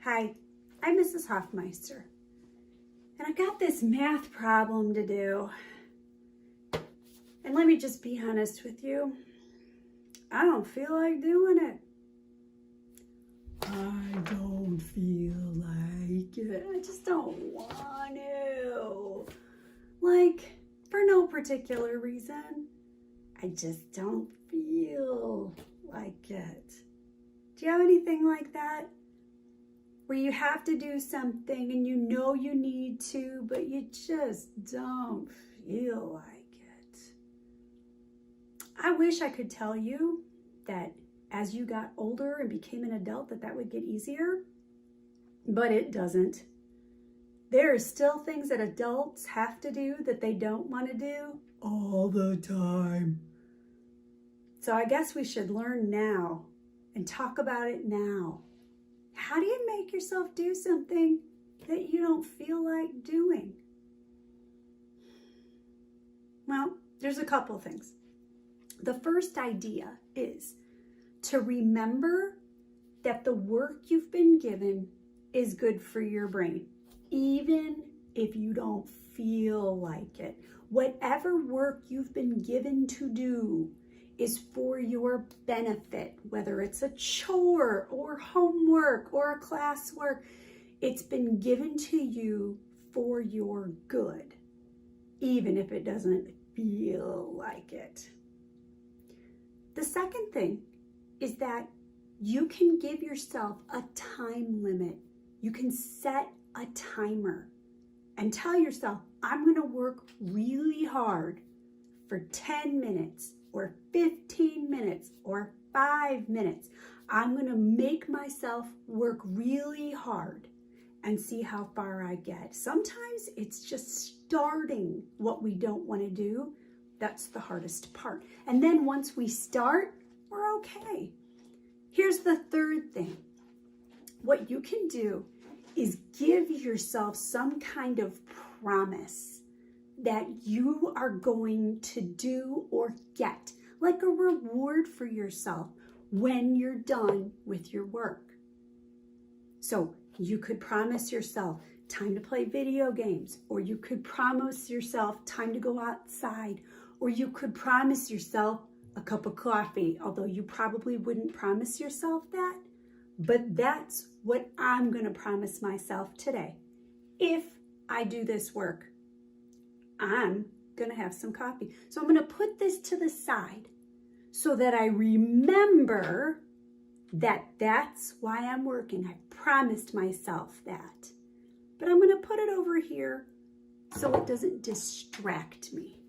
Hi, I'm Mrs. Hoffmeister, and I got this math problem to do. And let me just be honest with you, I don't feel like doing it. I don't feel like it. I just don't want to. Like, for no particular reason. I just don't feel like it. Do you have anything like that? Where you have to do something and you know you need to, but you just don't feel like it. I wish I could tell you that as you got older and became an adult that would get easier, but it doesn't. There are still things that adults have to do that they don't want to do all the time. So I guess we should learn now and talk about it now. How do you make yourself do something that you don't feel like doing? Well, there's a couple things. The first idea is to remember that the work you've been given is good for your brain, even if you don't feel like it. Whatever work you've been given to do is for your benefit, whether it's a chore or homework or classwork. It's been given to you for your good, even if it doesn't feel like it. The second thing is that you can give yourself a time limit. You can set a timer and tell yourself, I'm going to work really hard for 10 minutes or 15 minutes or 5 minutes. I'm going to make myself work really hard and see how far I get. Sometimes it's just starting what we don't want to do. That's the hardest part. And then once we start, we're okay. Here's the third thing. What you can do is give yourself some kind of promise that you are going to do or get, like a reward for yourself when you're done with your work. So you could promise yourself time to play video games, or you could promise yourself time to go outside, or you could promise yourself a cup of coffee, although you probably wouldn't promise yourself that, but that's what I'm going to promise myself today. If I do this work, I'm going to have some coffee. So I'm going to put this to the side so that I remember that that's why I'm working. I promised myself that. But I'm going to put it over here so it doesn't distract me.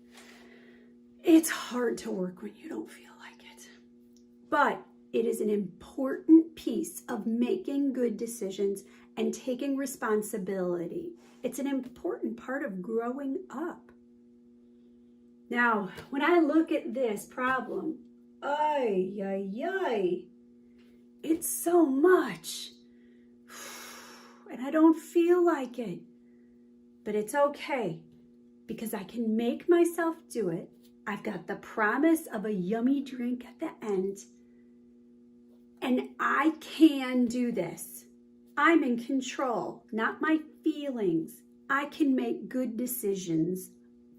It's hard to work when you don't feel like it. But it is an important piece of making good decisions and taking responsibility. It's an important part of growing up. Now, when I look at this problem, it's so much. And I don't feel like it. But it's okay, because I can make myself do it. I've got the promise of a yummy drink at the end. And I can do this. I'm in control, not my feelings. I can make good decisions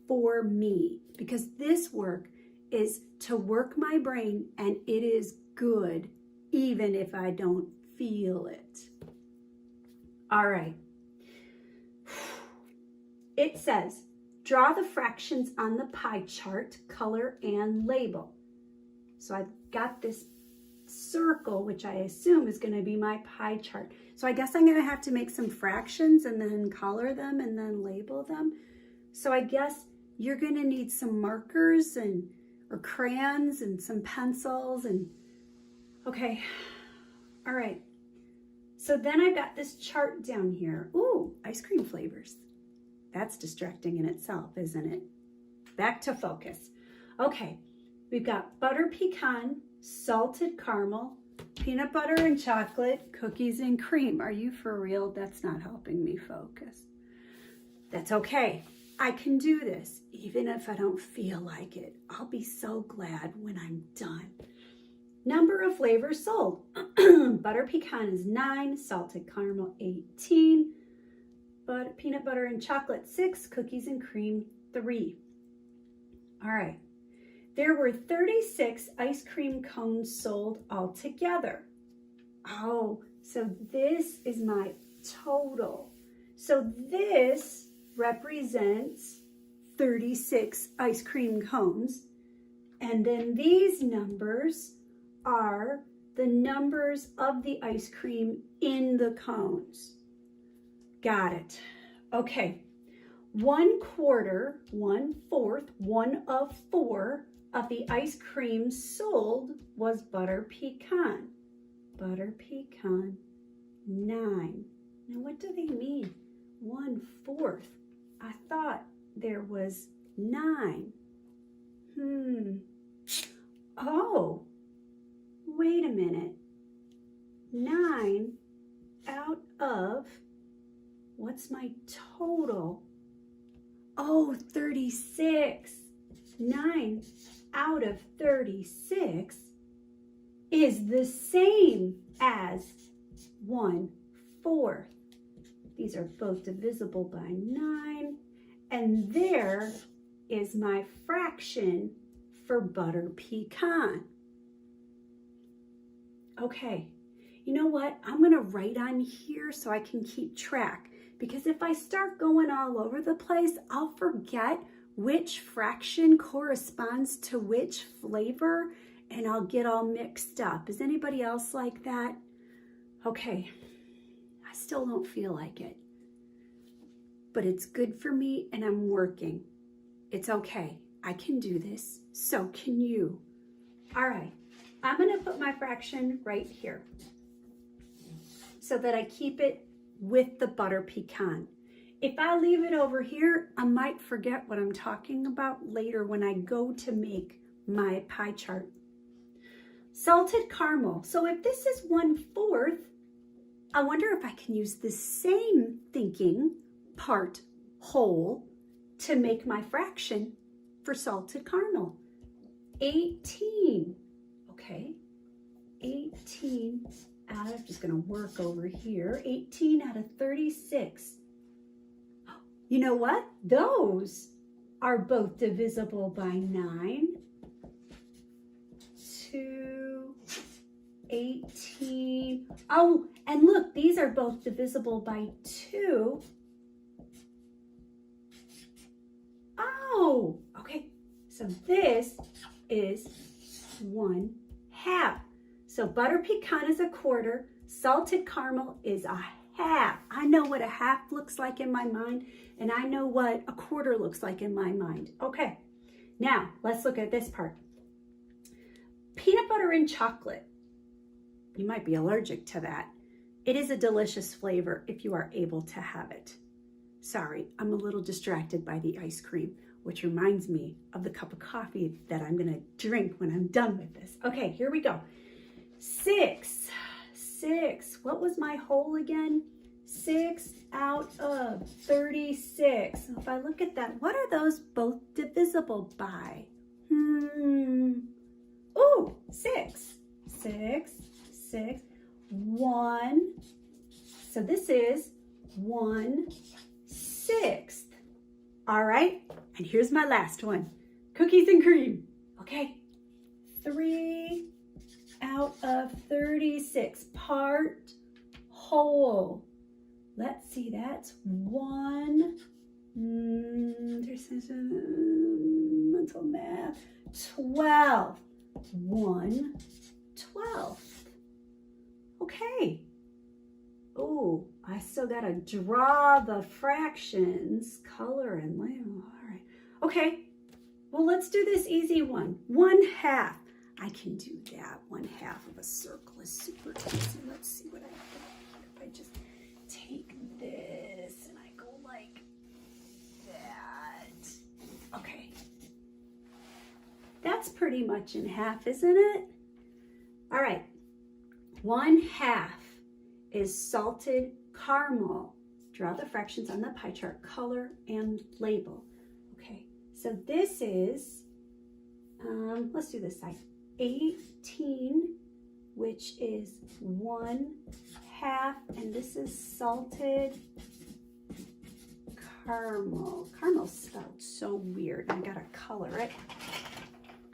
for me, because this work is to work my brain, and it is good even if I don't feel it. All right. It says, draw the fractions on the pie chart, color and label. So I've got this circle, which I assume is going to be my pie chart. So I guess I'm going to have to make some fractions and then color them and then label them. So I guess you're going to need some markers or crayons and some pencils and okay. All right. So then I've got this chart down here. Ooh, ice cream flavors. That's distracting in itself, isn't it? Back to focus. Okay, we've got butter pecan, salted caramel, peanut butter and chocolate, cookies and cream. Are you for real? That's not helping me focus. That's okay. I can do this, even if I don't feel like it. I'll be so glad when I'm done. Number of flavors sold. Butter pecan is 9, salted caramel 18, but peanut butter and chocolate 6, cookies and cream 3. All right. There were 36 ice cream cones sold altogether. Oh, so this is my total. So this represents 36 ice cream cones. And then these numbers are the numbers of the ice cream in the cones. Got it. Okay. 1/4, 1/4, 1 of 4 of the ice cream sold was butter pecan. Butter pecan, 9. Now what do they mean? 1/4. I thought there was 9. Oh, wait a minute. 9 out of, what's my total? Oh, 36. 9 out of 36 is the same as 1/4. These are both divisible by 9. And there is my fraction for butter pecan. Okay, you know what? I'm going to write on here so I can keep track. Because if I start going all over the place, I'll forget which fraction corresponds to which flavor, and I'll get all mixed up. Is anybody else like that? Okay, I still don't feel like it. But it's good for me, and I'm working. It's okay. I can do this. So can you. All right, I'm going to put my fraction right here so that I keep it with the butter pecan. If I leave it over here, I might forget what I'm talking about later when I go to make my pie chart. Salted caramel. So if this is 1/4, I wonder if I can use the same thinking part whole to make my fraction for salted caramel. 18. Okay. 18 out of, just going to work over here. 18 out of 36. You know what? Those are both divisible by 9. 2, 18. Oh, and look, these are both divisible by 2. Oh, okay. So this is 1/2. So butter pecan is 1/4. Salted caramel is 1/2. I know what 1/2 looks like in my mind, and I know what 1/4 looks like in my mind. Okay, now let's look at this part. Peanut butter and chocolate. You might be allergic to that. It is a delicious flavor if you are able to have it. Sorry, I'm a little distracted by the ice cream, which reminds me of the cup of coffee that I'm gonna drink when I'm done with this. Okay, here we go. 6. What was my whole again? 6 out of 36. So if I look at that, what are those both divisible by? Ooh, 6. 1. So this is 1/6. All right, and here's my last one. Cookies and cream. Okay, 3 out of 36, part whole. Let's see, that's 1. There's mental math. 12. 1/12. Okay. Oh, I still gotta draw the fractions, color and label. All right. Okay. Well, let's do this easy one. 1/2. I can do that. 1/2 of a circle is super easy. Let's see what I have here. If I just take this and I go like that. Okay. That's pretty much in half, isn't it? All right. 1/2 is salted caramel. Draw the fractions on the pie chart, color and label. Okay, so this is, let's do this side. 18, which is 1/2, and this is salted caramel. Caramel's spelled so weird. I gotta color it.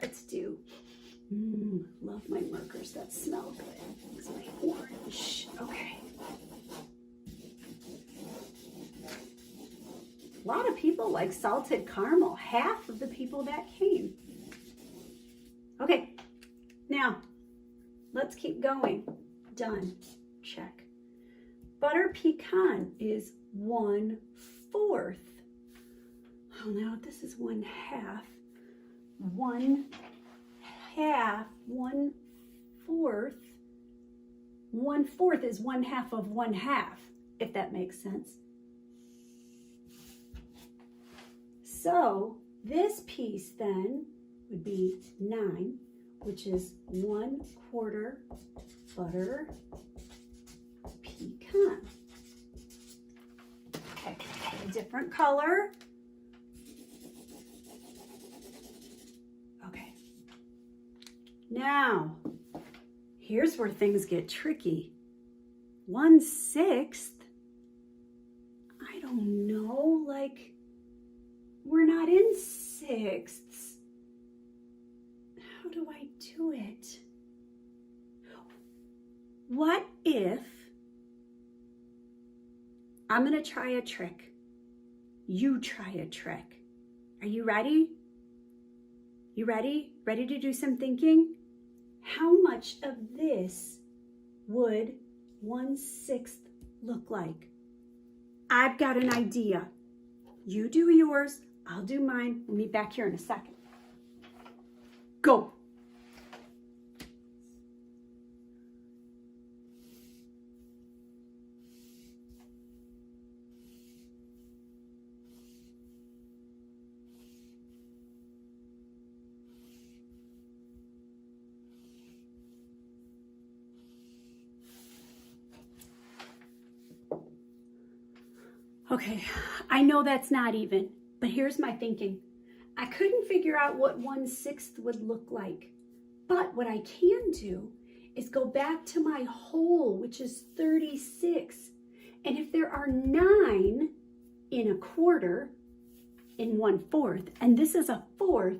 Let's do, love my markers that smell good. It's my orange. Okay. A lot of people like salted caramel. Half of the people that came. Okay, now let's keep going. Done. Check. Butter pecan is 1/4. Oh, now this is 1/2. 1/2, 1/4. 1/4 is 1/2 of 1/2, if that makes sense. So this piece then would be 9, which is 1/4 butter pecan. Okay, a different color. Okay. Now, here's where things get tricky. 1/6, I don't know, like, we're not in sixths. How do I do it? What if I'm gonna try a trick? You try a trick. Are you ready? You ready? Ready to do some thinking? How much of this would 1/6 look like? I've got an idea. You do yours, I'll do mine. We'll meet back here in a second. Go. Okay, I know that's not even, but here's my thinking. I couldn't figure out what 1/6 would look like, but what I can do is go back to my whole, which is 36. And if there are 9 in a quarter, in 1/4, and this is a 1/4,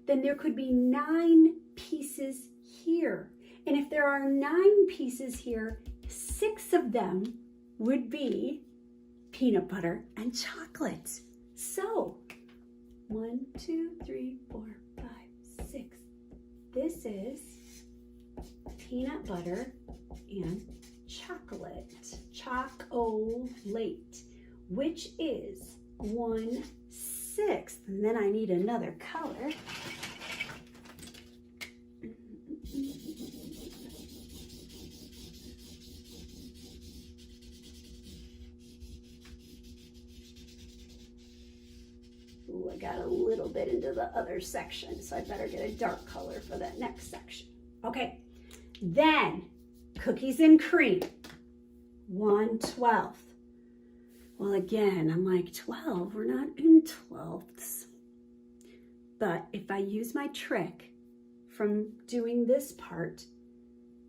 then there could be 9 pieces here. And if there are 9 pieces here, 6 of them would be peanut butter and chocolate. So 1, 2, 3, 4, 5, 6. This is peanut butter and chocolate. Chocolate, which is 1/6. And then I need another color. Ooh, I got a little bit into the other section, so I better get a dark color for that next section. Okay, then cookies and cream, 1/12. Well, again, I'm like 12, we're not in 12ths. But if I use my trick from doing this part,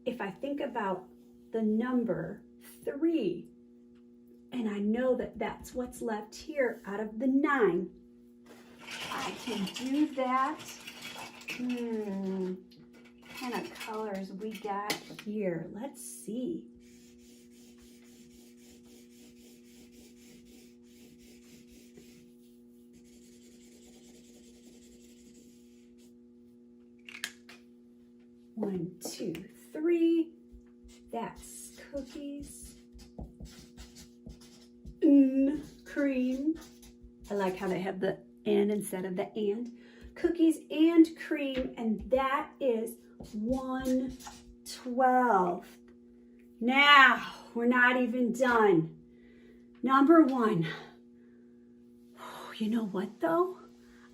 if I think about the number 3, and I know that that's what's left here out of the 9, I can do that. What kind of colors we got here? Let's see. One, 2, 3. That's cookies. Cream. I like how they have the "and" instead of the "and." Cookies and cream, and that is 1/12. Now, we're not even done. Number 1. You know what though?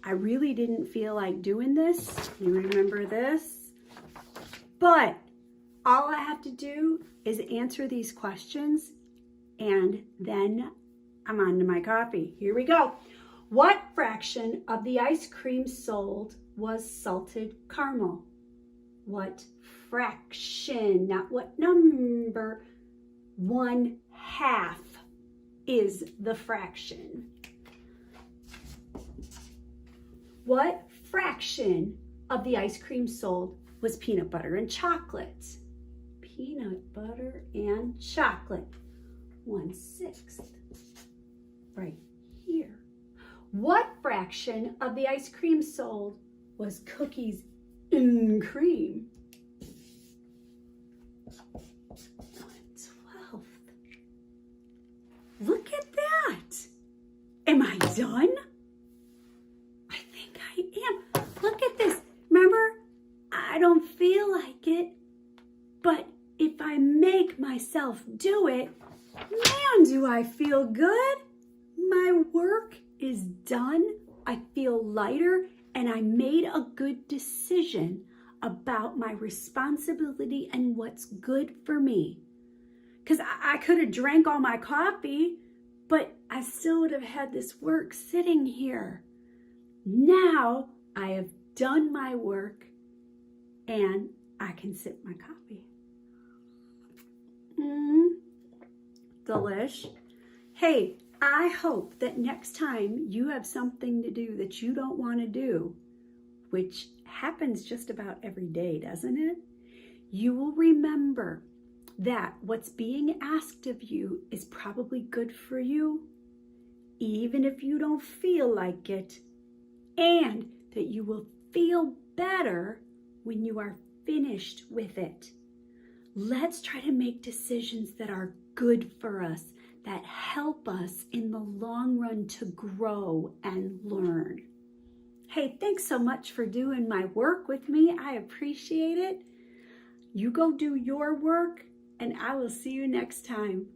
I really didn't feel like doing this. You remember this? But all I have to do is answer these questions, and then I'm on to my coffee. Here we go. What fraction of the ice cream sold was salted caramel? what fraction, not what number, 1/2 is the fraction. What fraction of the ice cream sold was peanut butter and chocolate? Peanut butter and chocolate. 1/6. Right here. What fraction of the ice cream sold was cookies and cream? 1/12. Look at that. Am I done? I think I am. Look at this. Remember, I don't feel like it, but if I make myself do it, man, do I feel good. My work is done. I feel lighter, and I made a good decision about my responsibility and what's good for me. Because I could have drank all my coffee, but I still would have had this work sitting here. Now I have done my work and I can sip my coffee. Delish. Hey, I hope that next time you have something to do that you don't want to do, which happens just about every day, doesn't it? You will remember that what's being asked of you is probably good for you, even if you don't feel like it, and that you will feel better when you are finished with it. Let's try to make decisions that are good for us, that help us in the long run to grow and learn. Hey, thanks so much for doing my work with me. I appreciate it. You go do your work, and I will see you next time.